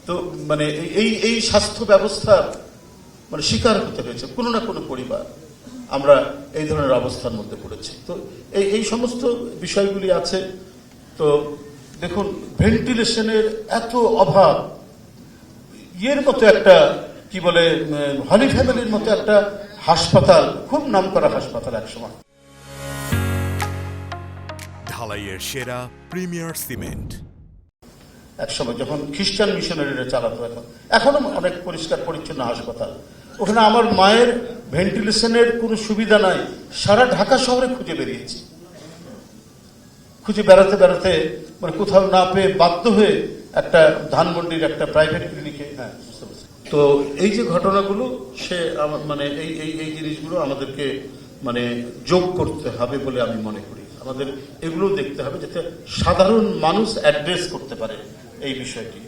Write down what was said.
তো মানে এই স্বাস্থ্য ব্যবস্থা মানে শিকার হতে হয়েছে কোনো না কোনো পরিবার। আমরা এই ধরনের অবস্থার মধ্যে পড়েছি। তো এই সমস্ত বিষয়গুলি আছে। তো দেখুন, ভেন্টিলেশনের এত অভাব, ইয়ের মতো একটা কি বলে হলি ফ্যামিলির মতো একটা হাসপাতাল, খুব নামকরা হাসপাতাল একসময়। ঢালাইয়ের সেরা প্রিমিয়ার সিমেন্ট একসময় যখন খ্রিস্টান মিশনারিরা চালাতো, এখনো অনেক পরিষ্কার পরিচ্ছন্ন হাসপাতাল। ওখানে আমার মায়ের ভেন্টিলেশনের কোনো সুবিধা নাই, সারা ঢাকা শহরে খুঁজে বেরিয়েছি। খুঁজে বেড়াতে বেড়াতে মানে কোথাও না পেয়ে বাধ্য হয়ে একটা ধানমন্ডির একটা প্রাইভেট ক্লিনিকে। হ্যাঁ, তো এই যে ঘটনাগুলো, সে মানে এই জিনিসগুলো আমাদেরকে মানে যোগ করতে হবে বলে আমি মনে করি। আমাদের এগুলো দেখতে হবে যাতে সাধারণ মানুষ অ্যাড্রেস করতে পারে এই বিষয়টি।